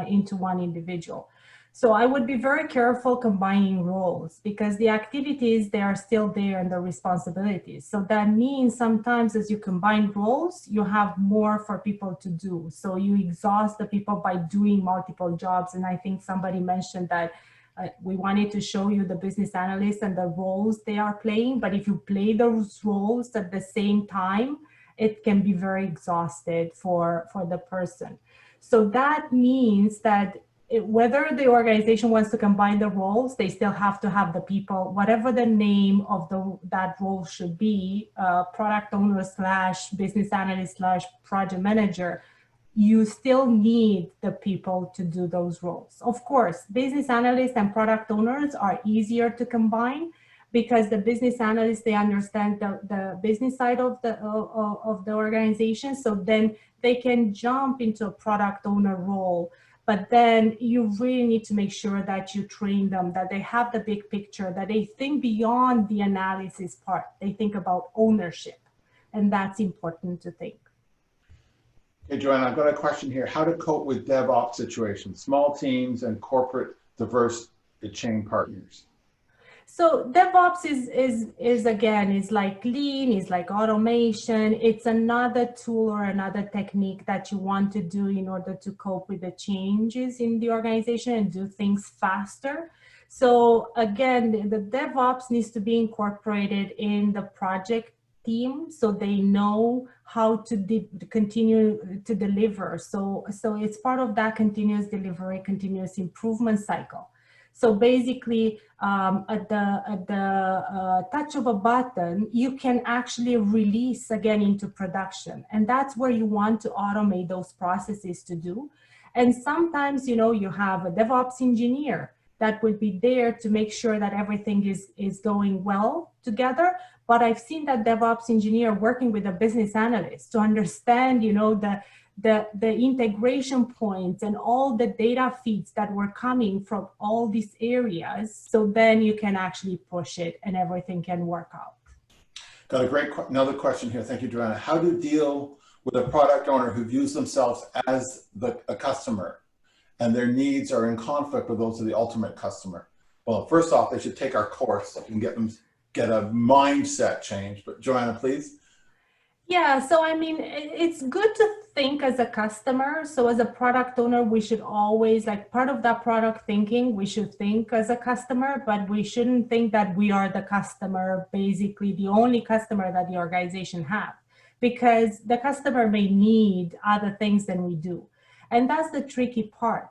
into one individual? So I would be very careful combining roles, because the activities, they are still there, and the responsibilities. So that means sometimes as you combine roles, you have more for people to do. So you exhaust the people by doing multiple jobs. And I think somebody mentioned that we wanted to show you the business analysts and the roles they are playing. But if you play those roles at the same time, it can be very exhausted for the person. So that means that whether the organization wants to combine the roles, they still have to have the people, whatever the name of that role should be, product owner / business analyst / project manager, you still need the people to do those roles. Of course, business analysts and product owners are easier to combine, because the business analysts, they understand the business side of the organization, so then they can jump into a product owner role. But then you really need to make sure that you train them, that they have the big picture, that they think beyond the analysis part. They think about ownership, and that's important to think. Okay, Joanna, I've got a question here. How to cope with DevOps situations, small teams and corporate diverse chain partners? So DevOps is again, is like lean, is like automation. It's another tool or another technique that you want to do in order to cope with the changes in the organization and do things faster. So again, the DevOps needs to be incorporated in the project team so they know how to continue to deliver. So it's part of that continuous delivery, continuous improvement cycle. So basically, at the touch of a button, you can actually release again into production. And that's where you want to automate those processes to do. And sometimes, you know, you have a DevOps engineer that will be there to make sure that everything is going well together. But I've seen that DevOps engineer working with a business analyst to understand, you know, the integration points and all the data feeds that were coming from all these areas. So then you can actually push it and everything can work out. Got another question here. Thank you, Joanna. How to deal with a product owner who views themselves as a customer and their needs are in conflict with those of the ultimate customer? Well, first off, they should take our course and get a mindset change. But Joanna, please. Yeah, so I mean, it's good to think as a customer. So as a product owner, we should always, like, part of that product thinking, we should think as a customer, but we shouldn't think that we are the customer, basically the only customer that the organization have, because the customer may need other things than we do. And that's the tricky part.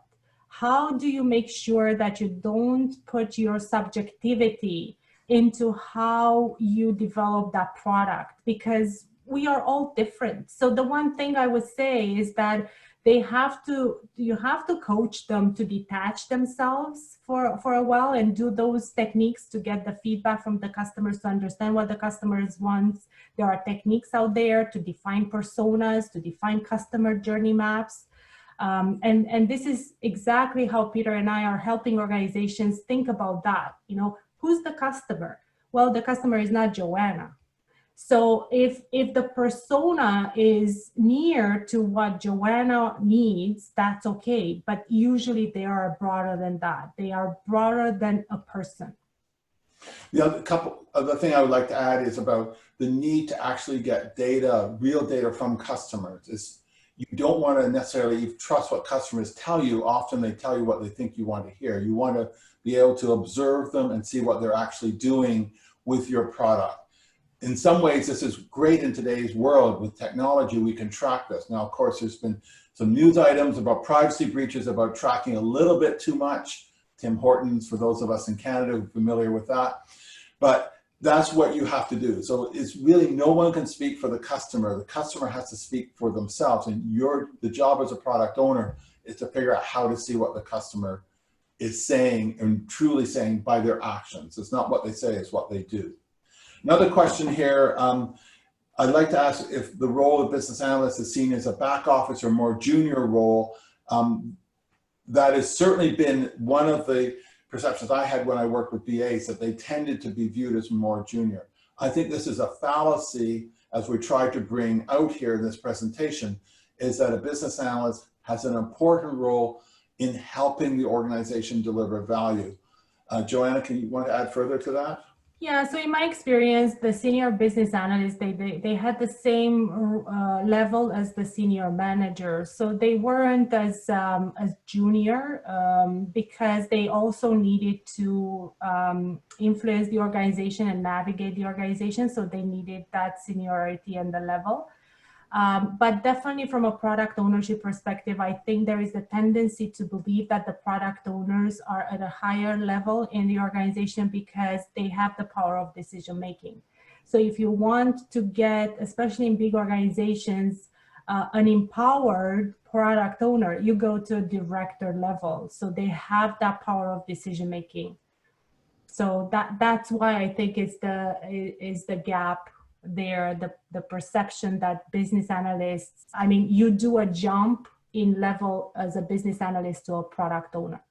How do you make sure that you don't put your subjectivity into how you develop that product? Because we are all different. So the one thing I would say is that you have to coach them to detach themselves for a while and do those techniques to get the feedback from the customers, to understand what the customers want. There are techniques out there to define personas, to define customer journey maps. And this is exactly how Peter and I are helping organizations think about that. You know, who's the customer? Well, the customer is not Joanna. So if the persona is near to what Joanna needs, that's okay. But usually they are broader than that. They are broader than a person. The other thing I would like to add is about the need to actually get data, real data from customers. You don't want to necessarily trust what customers tell you. Often they tell you what they think you want to hear. You want to be able to observe them and see what they're actually doing with your product. In some ways, this is great in today's world. With technology, we can track this. Now, of course, there's been some news items about privacy breaches, about tracking a little bit too much. Tim Hortons, for those of us in Canada who are familiar with that. But that's what you have to do. So it's really, no one can speak for the customer. The customer has to speak for themselves. And the job as a product owner is to figure out how to see what the customer is saying and truly saying by their actions. It's not what they say, it's what they do. Another question here, I'd like to ask if the role of business analyst is seen as a back office or more junior role. That has certainly been one of the perceptions I had when I worked with BAs, that they tended to be viewed as more junior. I think this is a fallacy, as we try to bring out here in this presentation, is that a business analyst has an important role in helping the organization deliver value. Joanna, you want to add further to that? Yeah, so in my experience, the senior business analysts, they had the same level as the senior manager. So they weren't as junior because they also needed to influence the organization and navigate the organization. So they needed that seniority and the level. But definitely from a product ownership perspective, I think there is a tendency to believe that the product owners are at a higher level in the organization because they have the power of decision making. So if you want to get, especially in big organizations, an empowered product owner, you go to a director level. So they have that power of decision making. So that's why I think is the gap there, the perception that business analysts, I mean, you do a jump in level as a business analyst to a product owner.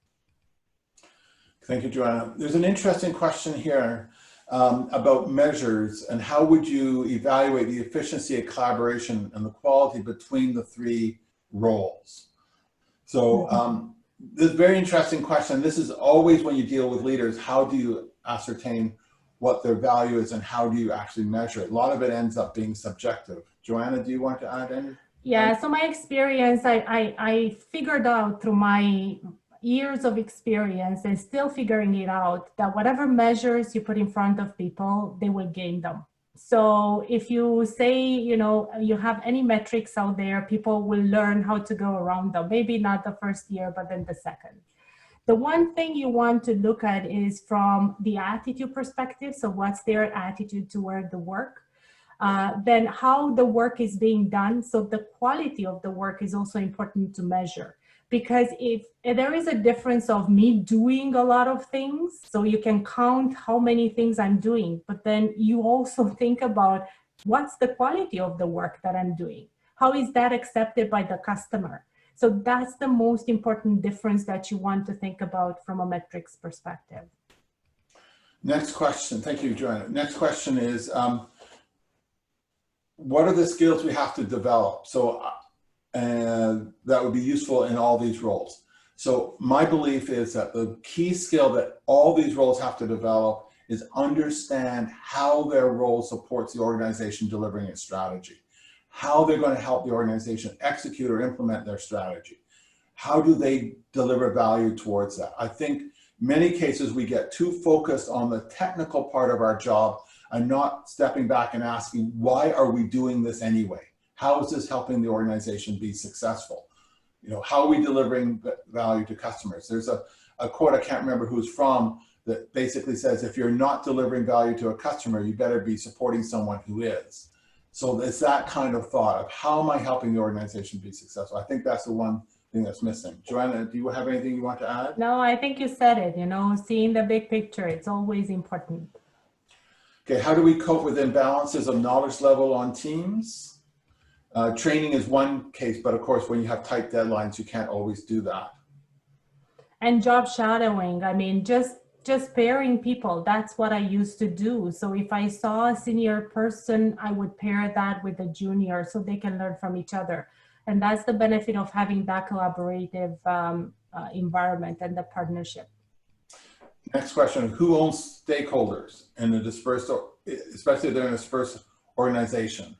Thank you, Joanna. There's an interesting question here about measures and how would you evaluate the efficiency of collaboration and the quality between the three roles? So this is a very interesting question. This is always when you deal with leaders, how do you ascertain what their value is and how do you actually measure it? A lot of it ends up being subjective. Joanna, do you want to add any? Yeah, so my experience, I figured out through my years of experience and still figuring it out that whatever measures you put in front of people, they will gain them. So if you say, you know, you have any metrics out there, people will learn how to go around them. Maybe not the first year, but then the second. The one thing you want to look at is from the attitude perspective. So what's their attitude toward the work? Then how the work is being done. So the quality of the work is also important to measure. Because if there is a difference of me doing a lot of things, so you can count how many things I'm doing, but then you also think about what's the quality of the work that I'm doing? How is that accepted by the customer? So that's the most important difference that you want to think about from a metrics perspective. Next question. Thank you, Joanna. Next question is, what are the skills we have to develop? So, and that would be useful in all these roles. So my belief is that the key skill that all these roles have to develop is understand how their role supports the organization delivering its strategy, how they're going to help the organization execute or implement their strategy. How do they deliver value towards that? I think many cases we get too focused on the technical part of our job and not stepping back and asking, why are we doing this anyway? How is this helping the organization be successful? You know, how are we delivering value to customers? There's a quote, I can't remember who's from, that basically says, if you're not delivering value to a customer, you better be supporting someone who is. So it's that kind of thought of how am I helping the organization be successful? I think that's the one thing that's missing. Joanna, do you have anything you want to add? No, I think you said it, you know, seeing the big picture, it's always important. Okay, how do we cope with imbalances of knowledge level on teams? Training is one case, but of course, when you have tight deadlines, you can't always do that. And job shadowing, I mean, just pairing people, that's what I used to do. So if I saw a senior person, I would pair that with a junior so they can learn from each other. And that's the benefit of having that collaborative environment and the partnership. Next question, who owns stakeholders in a dispersed, especially if they're in a dispersed organization?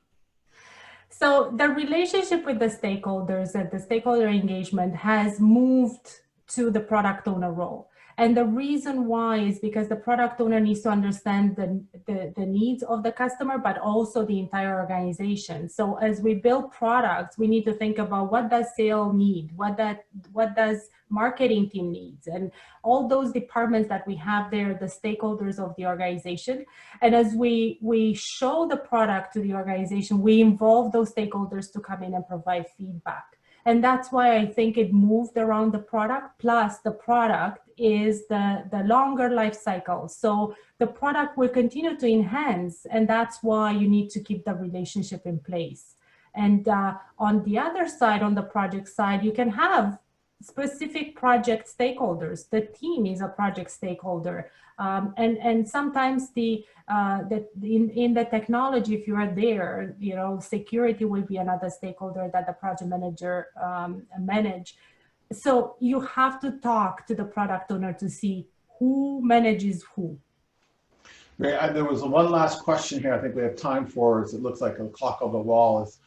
So the relationship with the stakeholders and the stakeholder engagement has moved to the product owner role. And the reason why is because the product owner needs to understand the needs of the customer, but also the entire organization. So as we build products, we need to think about what does sales need, what does marketing team needs, and all those departments that we have there, the stakeholders of the organization. And as we show the product to the organization, we involve those stakeholders to come in and provide feedback. And that's why I think it moved around the product. Plus the product is the longer life cycle. So the product will continue to enhance, and that's why you need to keep the relationship in place. And on the other side, on the project side, you can have specific project stakeholders. The team is a project stakeholder. And sometimes in the technology, if you are there, you know, security will be another stakeholder that the project manager manage. So you have to talk to the product owner to see who manages who. Great. There was one last question here I think we have time for. It looks like a clock on the wall is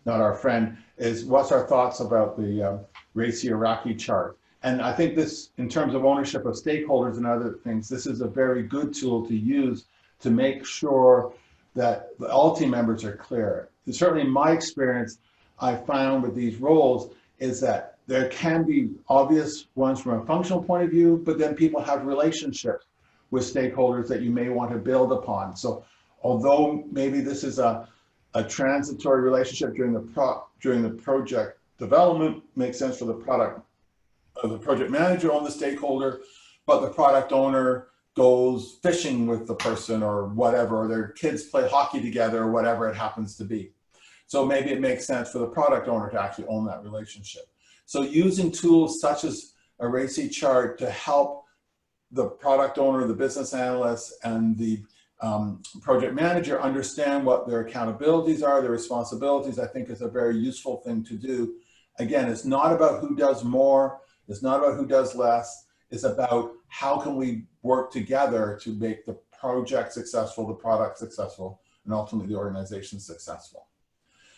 not our friend, is what's our thoughts about the race hierarchy chart? And I think this, in terms of ownership of stakeholders and other things, this is a very good tool to use to make sure that all team members are clear. And certainly in my experience, I found with these roles is that there can be obvious ones from a functional point of view, but then people have relationships with stakeholders that you may want to build upon. So although maybe this is a transitory relationship during the project development, makes sense for the project manager on the stakeholder, but the product owner goes fishing with the person or whatever, or their kids play hockey together or whatever it happens to be. So maybe it makes sense for the product owner to actually own that relationship. So using tools such as a RACI chart to help the product owner, the business analyst, and the project manager understand what their accountabilities are, their responsibilities, I think is a very useful thing to do. Again, it's not about who does more, it's not about who does less, is about how can we work together to make the project successful, the product successful, and ultimately the organization successful.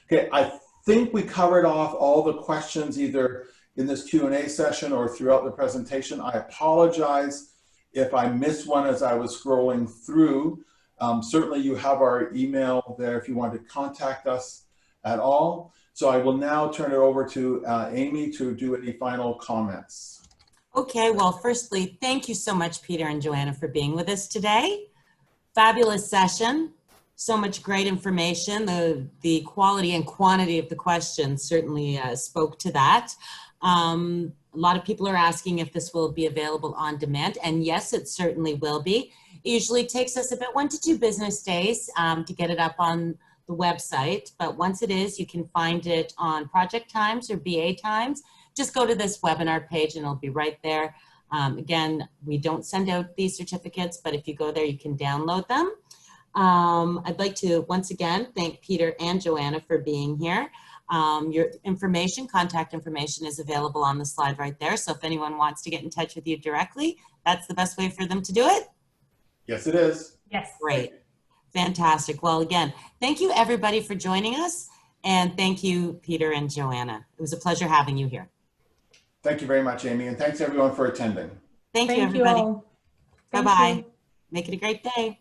Okay, I think we covered off all the questions either in this Q&A session or throughout the presentation. I apologize if I missed one as I was scrolling through. Certainly you have our email there if you want to contact us at all. So I will now turn it over to Amy to do any final comments. Okay, well, firstly, thank you so much, Peter and Joanna, for being with us today. Fabulous session. So much great information. The quality and quantity of the questions certainly spoke to that. A lot of people are asking if this will be available on demand, and yes, it certainly will be. It usually takes us about 1 to 2 business days to get it up on the website, but once it is, you can find it on Project Times or BA Times. Just go to this webinar page and it'll be right there. Again, we don't send out these certificates, but if you go there, you can download them. I'd like to once again thank Peter and Joanna for being here. Your information, contact information is available on the slide right there. So if anyone wants to get in touch with you directly, that's the best way for them to do it? Yes, it is. Yes. Great. Fantastic. Well, again, thank you everybody for joining us. And thank you, Peter and Joanna. It was a pleasure having you here. Thank you very much, Amy, and thanks everyone for attending. Thank you, Thank you everybody. all. Thank Bye-bye. you. Make it a great day.